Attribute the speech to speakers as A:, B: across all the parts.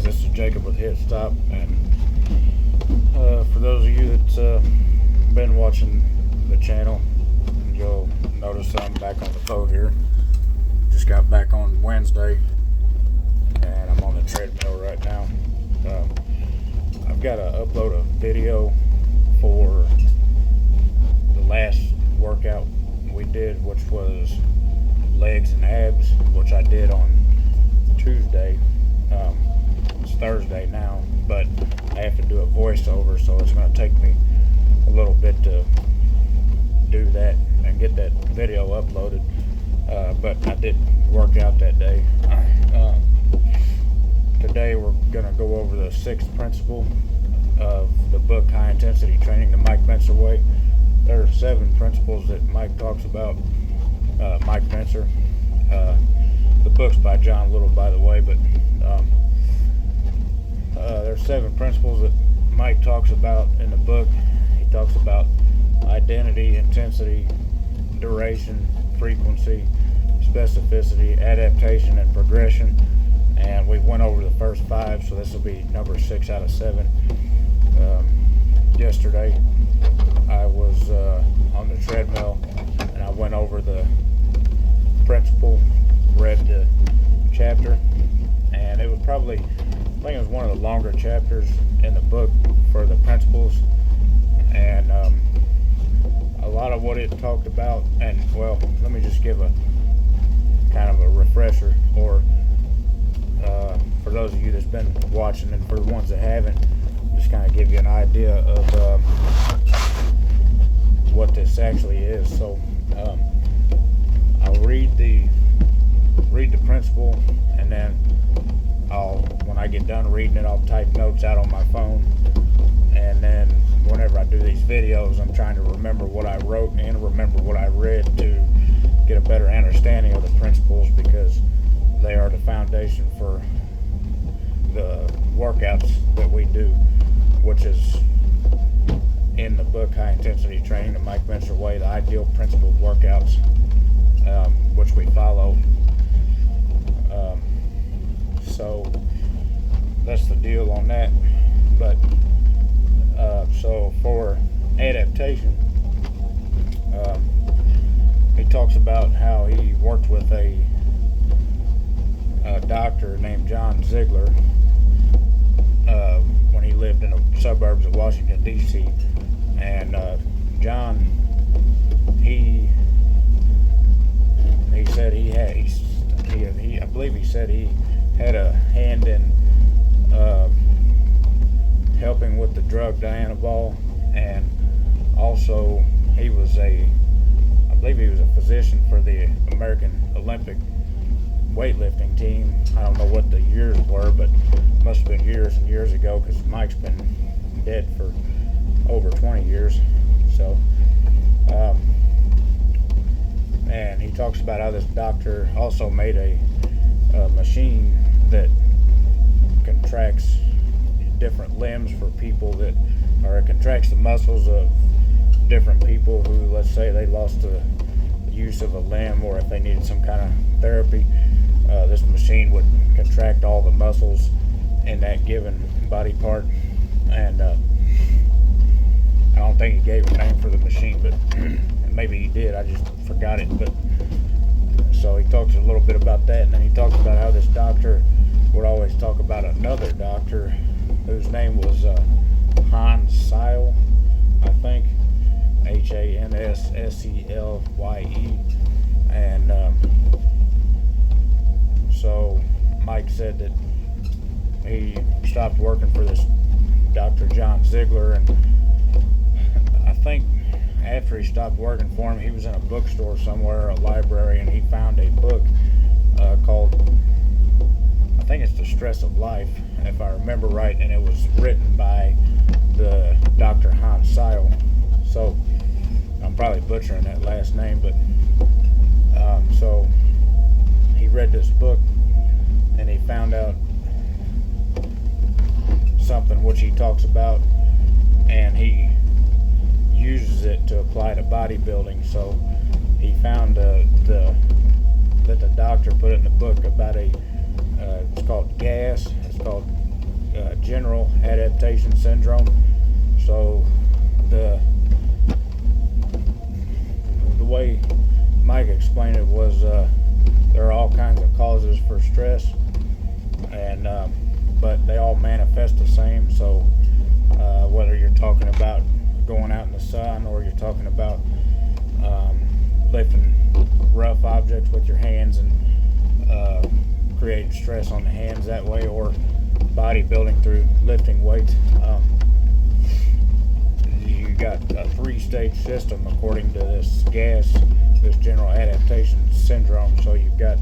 A: This is Jacob with H.I.T, and for those of you that's been watching the channel, you'll notice I'm back on the boat here. Just got back on Wednesday, and I'm on the treadmill right now. I've got to upload a video for the last workout we did, which was legs and abs, which I did on Tuesday. It's Thursday now, but I have to do a voiceover, so it's going to take me a little bit to do that and get that video uploaded. But I did work out that day. Today we're going to go over the 6th principle of the book High Intensity Training the Mike Pencer Way. There are 7 principles that Mike talks about, Mike Pencer. The book's by John Little, by the way, but there's 7 principles that Mike talks about in the book. He talks about identity, intensity, duration, frequency, specificity, adaptation, and progression. And we went over the first 5, so this will be number 6 out of 7. Yesterday, I was on the treadmill, and I went over the principle, read the chapter, and it was probably, I think it was one of the longer chapters in the book for the principles, and a lot of what it talked about, and well, let me just give a kind of a refresher, or for those of you that's been watching, and for the ones that haven't, just kind of give you an idea of what this actually is. So I'll read the principle, and then when I get done reading it, I'll type notes out on my phone, and then whenever I do these videos, I'm trying to remember what I wrote and remember what I read to get a better understanding of the principles, because they are the foundation for the workouts that we do, which is in the book High Intensity Training the Mike Pencer Way, the ideal principled workouts, which we follow. So that's the deal on that. But so for adaptation, he talks about how he worked with a doctor named John Ziegler when he lived in the suburbs of Washington, D.C. And John, he said I believe he said he had a hand in helping with the drug Dianabol, and also I believe he was a physician for the American Olympic weightlifting team. I don't know what the years were, but it must have been years and years ago, because Mike's been dead for over 20 years. So and he talks about how this doctor also made a machine that contracts different limbs for people it contracts the muscles of different people who, let's say, they lost the use of a limb, or if they needed some kind of therapy, this machine would contract all the muscles in that given body part. And I don't think he gave a name for the machine, but maybe he did, I just forgot it. But so he talks a little bit about that, and then he talks about how this doctor would always talk about another doctor whose name was Hans Seil, I think, Hanssclye. And so Mike said that he stopped working for this Dr. John Ziegler, and I think after he stopped working for him, he was in a bookstore somewhere, a library, and he found a book called, I think it's The Stress of Life, if I remember right, and it was written by the Dr. Hans Seil. So I'm probably butchering that last name, but so he read this book, and he found out something which he talks about, and he uses it to apply to bodybuilding. So he found that the doctor put it in the book about it's called GAS. It's called adaptation syndrome. So the way Mike explained it was there are all kinds of causes for stress, and but they all manifest the same. So whether you're talking about going out in the sun, or you're talking about lifting rough objects with your hands and creating stress on the hands that way, or bodybuilding through lifting weights, you got a 3-stage system according to this general adaptation syndrome. So you've got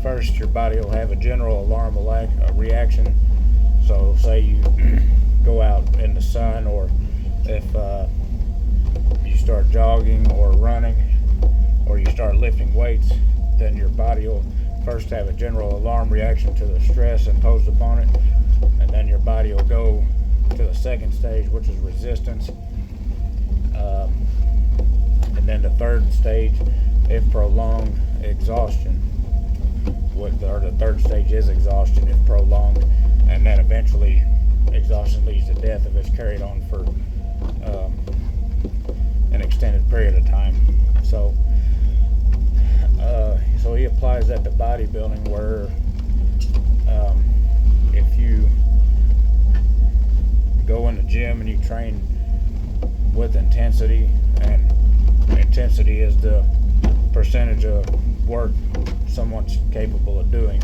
A: first, your body will have a general alarm reaction. So say you go out in the sun, or if you start jogging or running, or you start lifting weights, then your body will first have a general alarm reaction to the stress imposed upon it, and then your body will go to the second stage, which is resistance, and then the third stage, if prolonged, exhaustion. Or the third stage is exhaustion if prolonged, and then eventually exhaustion leads to death if it's carried on for an extended period of time. So he applies that to bodybuilding, where if you go in the gym and you train with intensity, and intensity is the percentage of work someone's capable of doing.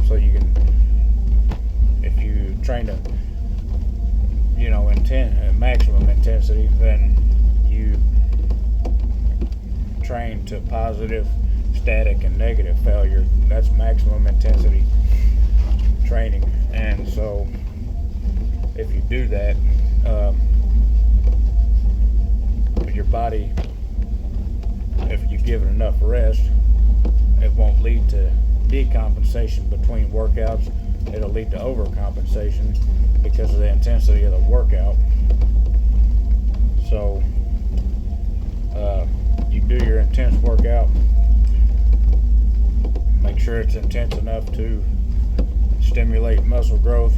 A: So you can, if you train to, maximum intensity, then you train to positive, static, and negative failure. That's maximum intensity training. And so if you do that, your body, if you give it enough rest, it won't lead to decompensation between workouts. It'll lead to overcompensation because of the intensity of the workout. So you do your intense workout, make sure it's intense enough to stimulate muscle growth,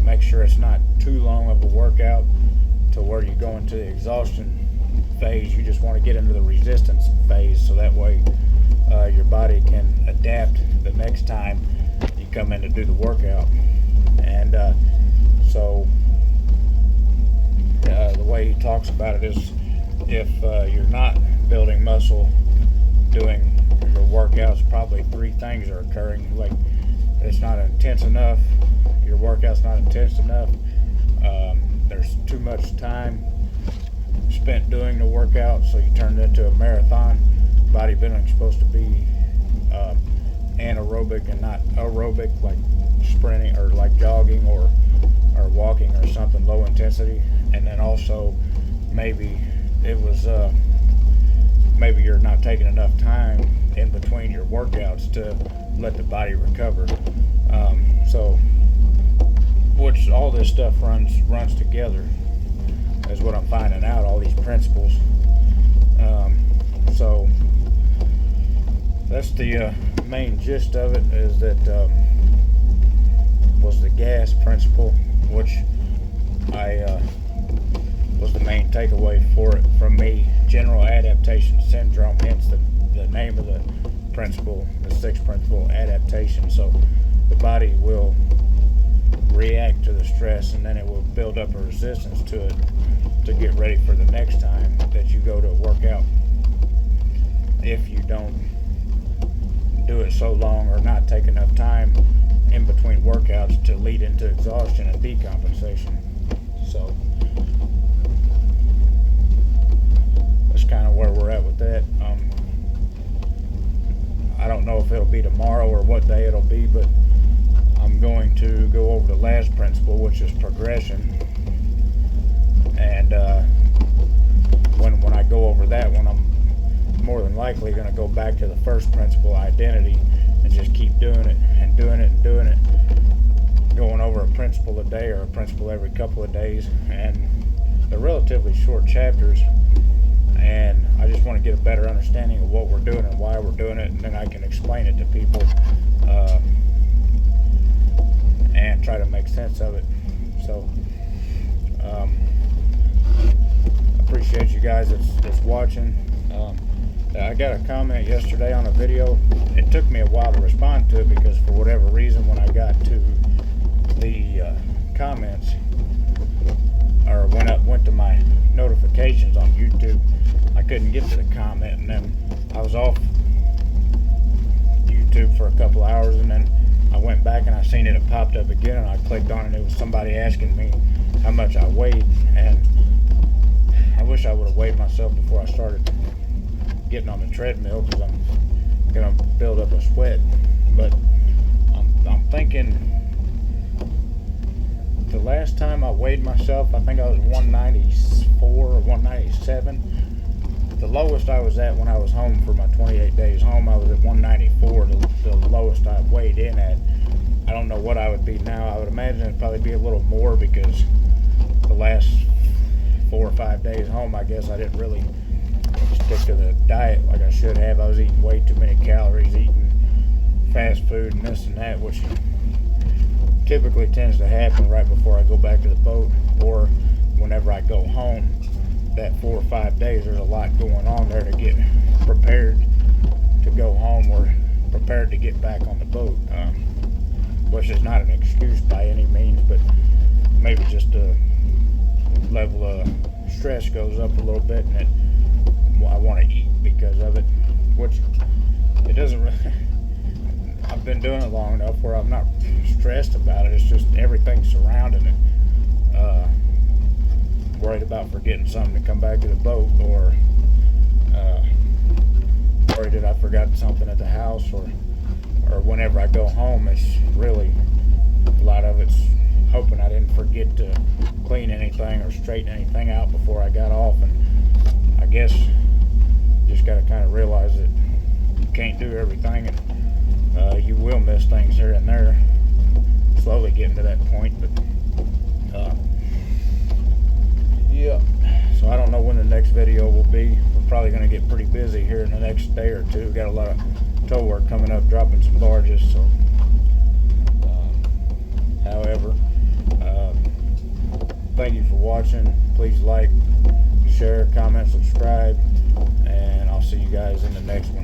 A: make sure it's not too long of a workout to where you go into the exhaustion phase. You just want to get into the resistance phase, so that way your body can adapt the next time you come in to do the workout. And so the way he talks about it is, if you're not building muscle doing your workouts, probably 3 things are occurring. Like, it's not intense enough, your workout's not intense enough, there's too much time spent doing the workout, so you turn it into a marathon. Bodybuilding is supposed to be anaerobic and not aerobic, like sprinting or like jogging or walking or something low intensity. And then also maybe maybe you're not taking enough time in between your workouts to let the body recover. So which all this stuff runs together, is what I'm finding out, all these principles. So that's the main gist of it, is that was the gas principle, which was the main takeaway for it from me. General adaptation syndrome, hence the name of the principle, the 6th principle, adaptation. So the body will react to the stress, and then it will build up a resistance to it to get ready for the next time that you go to work out. If you don't do it so long, or not take enough time in between workouts to lead into exhaustion and decompensation. So that's kind of where we're at with that. I don't know if it'll be tomorrow or what day it'll be, but I'm going to go over the last principle, which is progression. And when I go over that one, I'm more than likely going to go back to the first principle, identity, and just keep doing it and doing it and doing it, going over a principle a day or a principle every couple of days. And they're relatively short chapters, and I just want to get a better understanding of what we're doing and why we're doing it, and then I can explain it to people and try to for watching. I got a comment yesterday on a video. It took me a while to respond to it because for whatever reason when I got to the comments, or when I went to my notifications on YouTube, I couldn't get to the comment, and then I was off YouTube for a couple hours, and then I went back and I seen it popped up again, and I clicked on it, and it was somebody asking me how much I weighed, and I wish I would have weighed myself before I started getting on the treadmill, because I'm gonna build up a sweat. But I'm thinking the last time I weighed myself, I think I was 194 or 197. The lowest I was at when I was home for my 28 days home, I was at 194, the lowest I weighed in at. I don't know what I would be now. I would imagine it'd probably be a little more, because the last 4 or 5 days home, I guess I didn't really stick to the diet like I should have. I was eating way too many calories, eating fast food and this and that, which typically tends to happen right before I go back to the boat, or whenever I go home. That 4 or 5 days, there's a lot going on there to get prepared to go home, or prepared to get back on the boat, which is not an excuse by any means, but maybe just a level of stress goes up a little bit, and I want to eat because of it, which it doesn't really. I've been doing it long enough where I'm not stressed about it. It's just everything surrounding it. Worried about forgetting something to come back to the boat, or worried that I forgot something at the house, or whenever I go home, it's really a lot of it's hoping I didn't forget to clean anything or straighten anything out before I got off. And I guess just got to kind of realize that you can't do everything, and you will miss things here and there. Slowly getting to that point, but yeah. So I don't know when the next video will be. We're probably going to get pretty busy here in the next day or two. Got a lot of tow work coming up, dropping some barges. So, however, thank you for watching. Please like, share, comment, subscribe, and I'll see you guys in the next one.